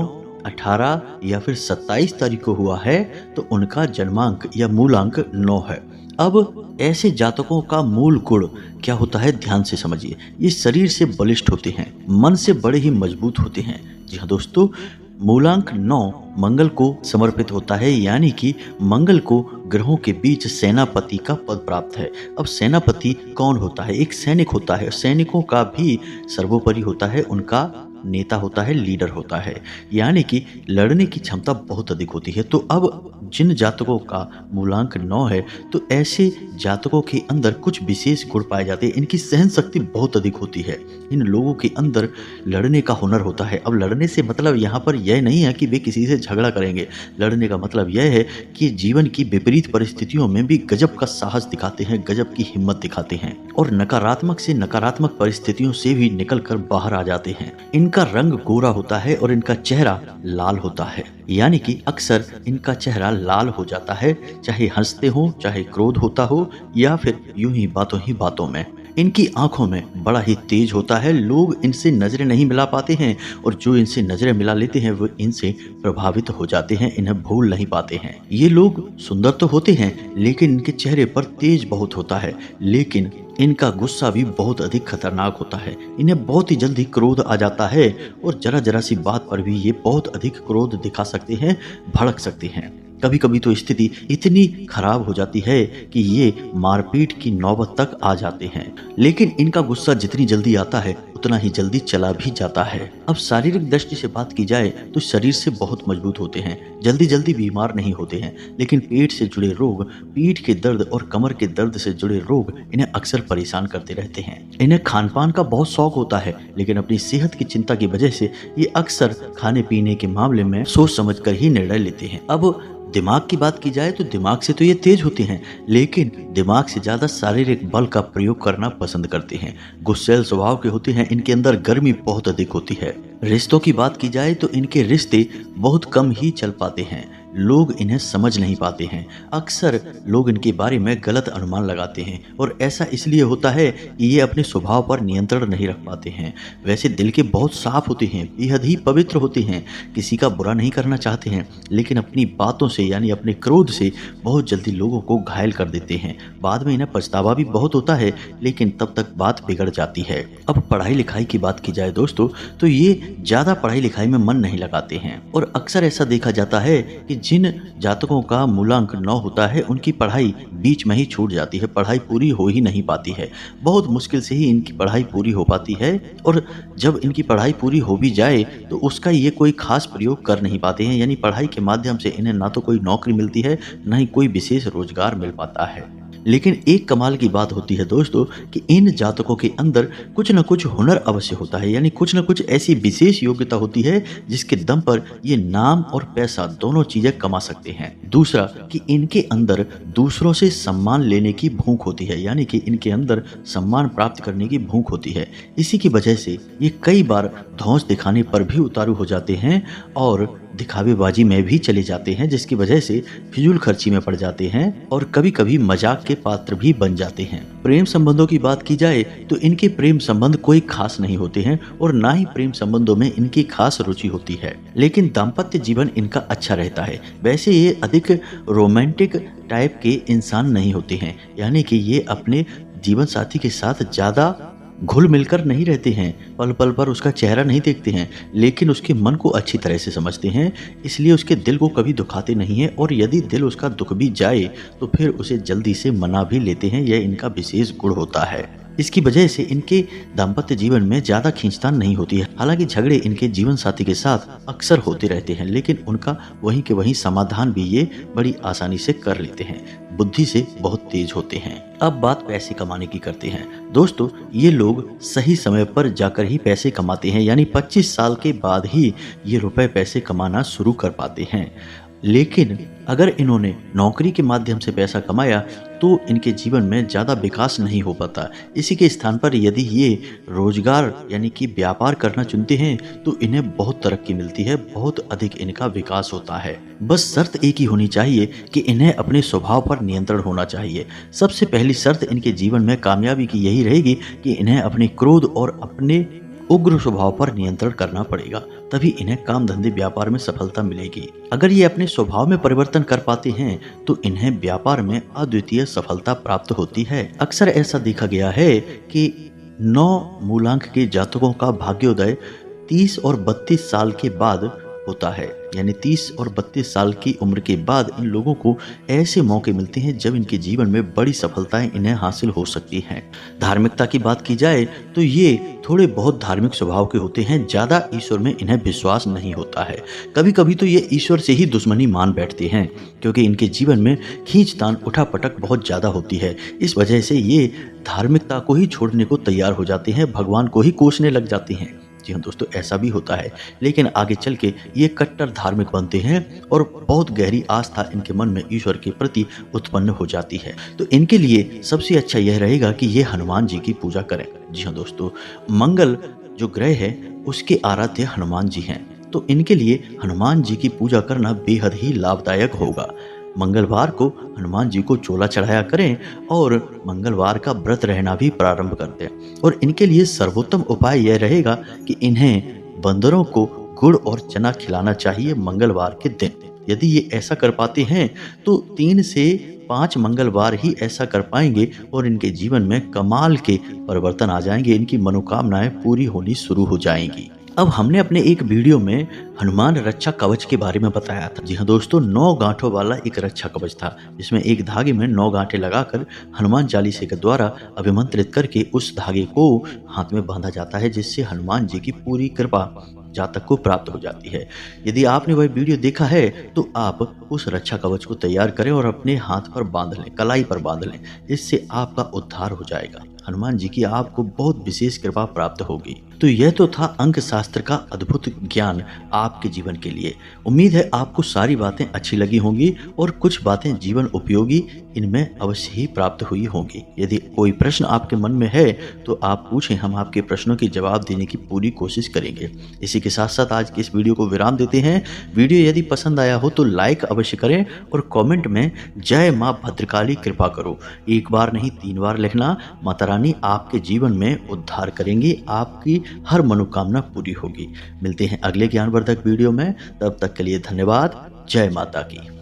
18 या फिर 27 तारीख को हुआ है तो उनका जन्मांक या मूलांक 9 है। अब ऐसे जातकों का मूल गुण क्या होता है, ध्यान से समझिए। ये शरीर से बलिष्ठ होते हैं, मन से बड़े ही मजबूत होते हैं। जी हाँ दोस्तों, मूलांक 9 मंगल को समर्पित होता है, यानी कि मंगल को ग्रहों के बीच सेनापति का पद प्राप्त है। अब सेनापति कौन होता है? एक सैनिक होता है। सैनिकों का भी सर्वोपरि होता है, उनका नेता होता है, लीडर होता है, यानी कि लड़ने की क्षमता बहुत अधिक होती है। तो अब जिन जातकों का मूलांक 9 है तो ऐसे जातकों के अंदर कुछ विशेष गुण पाए जाते हैं। इनकी सहन शक्ति बहुत अधिक होती है। इन लोगों के अंदर लड़ने का हुनर होता है। अब लड़ने से मतलब यहाँ पर यह नहीं है कि वे किसी से झगड़ा करेंगे। लड़ने का मतलब यह है कि जीवन की विपरीत परिस्थितियों में भी गजब का साहस दिखाते हैं, गजब की हिम्मत दिखाते हैं और नकारात्मक से नकारात्मक परिस्थितियों से भी निकलकर बाहर आ जाते हैं। इनका रंग गोरा होता है और इनका चेहरा लाल होता है, यानी कि अक्सर इनका चेहरा लाल हो जाता है, चाहे हंसते हो, चाहे क्रोध होता हो या फिर यूं ही बातों में। इनकी आंखों में बड़ा ही तेज होता है। लोग इनसे नजरें नहीं मिला पाते हैं और जो इनसे नजरें मिला लेते हैं वो इनसे प्रभावित हो जाते हैं, इन्हें भूल नहीं पाते हैं। ये लोग सुंदर तो होते हैं लेकिन इनके चेहरे पर तेज बहुत होता है, लेकिन इनका गुस्सा भी बहुत अधिक खतरनाक होता है। इन्हें बहुत ही जल्दी क्रोध आ जाता है और जरा जरा सी बात पर भी ये बहुत अधिक क्रोध दिखा सकते हैं, भड़क सकते हैं। कभी कभी तो स्थिति इतनी खराब हो जाती है कि ये मारपीट की नौबत तक आ जाते हैं। लेकिन इनका गुस्सा जितनी जल्दी आता है उतना ही जल्दी चला भी जाता है। अब शारीरिक दृष्टि से बात की जाए तो शरीर से बहुत मजबूत होते हैं, जल्दी जल्दी बीमार नहीं होते हैं, लेकिन पेट से जुड़े रोग, पीठ के दर्द और कमर के दर्द से जुड़े रोग इन्हें अक्सर परेशान करते रहते हैं। इन्हें खान पान का बहुत शौक होता है, लेकिन अपनी सेहत की चिंता की वजह से ये अक्सर खाने पीने के मामले में सोच समझ कर ही निर्णय लेते हैं। अब दिमाग की बात की जाए तो दिमाग से तो ये तेज होते हैं, लेकिन दिमाग से ज्यादा शारीरिक बल का प्रयोग करना पसंद करते हैं। गुस्सैल स्वभाव के होते हैं, इनके अंदर गर्मी बहुत अधिक होती है। रिश्तों की बात की जाए तो इनके रिश्ते बहुत कम ही चल पाते हैं, लोग इन्हें समझ नहीं पाते हैं। अक्सर लोग इनके बारे में गलत अनुमान लगाते हैं और ऐसा इसलिए होता है कि ये अपने स्वभाव पर नियंत्रण नहीं रख पाते हैं। वैसे दिल के बहुत साफ होते हैं, बेहद ही पवित्र होते हैं, किसी का बुरा नहीं करना चाहते हैं, लेकिन अपनी बातों से यानी अपने क्रोध से बहुत जल्दी लोगों को घायल कर देते हैं। बाद में इन्हें पछतावा भी बहुत होता है, लेकिन तब तक बात बिगड़ जाती है। अब पढ़ाई लिखाई की बात की जाए दोस्तों तो ये ज्यादा पढ़ाई लिखाई में मन नहीं लगाते हैं और अक्सर ऐसा देखा जाता है कि जिन जातकों का मूलांक 9 होता है उनकी पढ़ाई बीच में ही छूट जाती है, पढ़ाई पूरी हो ही नहीं पाती है। बहुत मुश्किल से ही इनकी पढ़ाई पूरी हो पाती है और जब इनकी पढ़ाई पूरी हो भी जाए तो उसका ये कोई खास प्रयोग कर नहीं पाते हैं, यानी पढ़ाई के माध्यम से इन्हें ना तो कोई नौकरी मिलती है ना ही कोई विशेष रोजगार मिल पाता है। लेकिन एक कमाल की बात होती है दोस्तों कि इन जातकों के अंदर कुछ न कुछ हुनर अवश्य होता है, यानी कुछ न कुछ ऐसी विशेष योग्यता होती है जिसके दम पर ये नाम और पैसा दोनों चीजें कमा सकते हैं। दूसरा कि इनके अंदर दूसरों से सम्मान लेने की भूख होती है, यानी कि इनके अंदर सम्मान प्राप्त करने की भूख होती है। इसी की वजह से ये कई बार धौंस दिखाने पर भी उतारू हो जाते हैं और दिखावेबाजी में भी चले जाते हैं, जिसकी वजह से फिजूल खर्ची में पड़ जाते हैं और कभी कभी मजाक के पात्र भी बन जाते हैं। प्रेम संबंधों की बात की जाए तो इनके प्रेम संबंध कोई खास नहीं होते हैं और ना ही प्रेम संबंधों में इनकी खास रुचि होती है, लेकिन दाम्पत्य जीवन इनका अच्छा रहता है। वैसे ये अधिक रोमांटिक टाइप के इंसान नहीं होते हैं, यानी कि ये अपने जीवन साथी के साथ ज्यादा घुल मिलकर नहीं रहते हैं, पल पल पर उसका चेहरा नहीं देखते हैं, लेकिन उसके मन को अच्छी तरह से समझते हैं, इसलिए उसके दिल को कभी दुखाते नहीं हैं और यदि दिल उसका दुख भी जाए तो फिर उसे जल्दी से मना भी लेते हैं। यह इनका विशेष गुण होता है। इसकी वजह से इनके दाम्पत्य जीवन में ज्यादा खींचतान नहीं होती है। हालांकि झगड़े इनके जीवन साथी के साथ अक्सर होते रहते हैं, लेकिन उनका वहीं के वहीं समाधान भी ये बड़ी आसानी से कर लेते हैं। बुद्धि से बहुत तेज होते हैं। अब बात पैसे कमाने की करते हैं। दोस्तों, ये लोग सही समय पर जाकर ही पैसे कमाते हैं, यानी 25 साल के बाद ही ये रुपए पैसे कमाना शुरू कर पाते हैं। लेकिन अगर इन्होंने नौकरी के माध्यम से पैसा कमाया तो इनके जीवन में ज़्यादा विकास नहीं हो पाता। इसी के स्थान पर यदि ये रोजगार यानी कि व्यापार करना चुनते हैं तो इन्हें बहुत तरक्की मिलती है, बहुत अधिक इनका विकास होता है। बस शर्त एक ही होनी चाहिए कि इन्हें अपने स्वभाव पर नियंत्रण होना चाहिए। सबसे पहली शर्त इनके जीवन में कामयाबी की यही रहेगी कि इन्हें अपने क्रोध और अपने उग्र स्वभाव पर नियंत्रण करना पड़ेगा, तभी इन्हें काम धंधे व्यापार में सफलता मिलेगी। अगर ये अपने स्वभाव में परिवर्तन कर पाते हैं तो इन्हें व्यापार में अद्वितीय सफलता प्राप्त होती है। अक्सर ऐसा देखा गया है कि 9 मूलांक के जातकों का भाग्योदय 30 और 32 साल के बाद होता है, यानी 30 और 32 साल की उम्र के बाद इन लोगों को ऐसे मौके मिलते हैं जब इनके जीवन में बड़ी सफलताएं इन्हें हासिल हो सकती हैं। धार्मिकता की बात की जाए तो ये थोड़े बहुत धार्मिक स्वभाव के होते हैं, ज़्यादा ईश्वर में इन्हें विश्वास नहीं होता है। कभी कभी तो ये ईश्वर से ही दुश्मनी मान बैठते हैं, क्योंकि इनके जीवन में खींचतान उठापटक बहुत ज़्यादा होती है। इस वजह से ये धार्मिकता को ही छोड़ने को तैयार हो जाते हैं, भगवान को ही कोसने लग जाते हैं। जी हाँ दोस्तों, ऐसा भी होता है, लेकिन आगे चल के ये कट्टर धार्मिक बनते हैं और बहुत गहरी आस्था इनके मन में ईश्वर के प्रति उत्पन्न हो जाती है। तो इनके लिए सबसे अच्छा यह रहेगा कि ये हनुमान जी की पूजा करें। जी हाँ दोस्तों, मंगल जो ग्रह है उसके आराध्य हनुमान जी हैं, तो इनके लिए हनुमान जी की पूजा करना बेहद ही लाभदायक होगा। मंगलवार को हनुमान जी को चोला चढ़ाया करें और मंगलवार का व्रत रहना भी प्रारंभ कर दें। और इनके लिए सर्वोत्तम उपाय यह रहेगा कि इन्हें बंदरों को गुड़ और चना खिलाना चाहिए मंगलवार के दिन। यदि ये ऐसा कर पाते हैं तो 3 से 5 मंगलवार ही ऐसा कर पाएंगे और इनके जीवन में कमाल के परिवर्तन आ जाएंगे, इनकी मनोकामनाएं पूरी होनी शुरू हो जाएंगी। अब हमने अपने एक वीडियो में हनुमान रक्षा कवच के बारे में बताया था। जी हाँ दोस्तों, 9 गांठों वाला एक रक्षा कवच था, जिसमें एक धागे में 9 गांठें लगाकर हनुमान चालीसे के द्वारा अभिमंत्रित करके उस धागे को हाथ में बांधा जाता है, जिससे हनुमान जी की पूरी कृपा जातक को प्राप्त हो जाती है। यदि आपने वह वीडियो देखा है तो आप उस रक्षा कवच को तैयार करें और अपने हाथ पर बांध लें, कलाई पर बांध लें। इससे आपका उद्धार हो जाएगा, हनुमान जी की आपको बहुत विशेष कृपा प्राप्त होगी। तो यह तो था अंक शास्त्र का अद्भुत ज्ञान आपके जीवन के लिए। उम्मीद है आपको सारी बातें अच्छी लगी होंगी और कुछ बातें जीवन उपयोगी इनमें अवश्य ही प्राप्त हुई होंगी। यदि कोई प्रश्न आपके मन में है तो आप पूछें, हम आपके प्रश्नों के जवाब देने की पूरी कोशिश करेंगे। इसी के साथ साथ आज की इस वीडियो को विराम देते हैं। वीडियो यदि पसंद आया हो तो लाइक अवश्य करें और कमेंट में जय माँ भद्रकाली कृपा करो 1 बार नहीं 3 बार लिखना। माता रानी आपके जीवन में उद्धार करेंगी, आपकी हर मनोकामना पूरी होगी। मिलते हैं अगले ज्ञानवर्धक वीडियो में, तब तक के लिए धन्यवाद। जय माता की।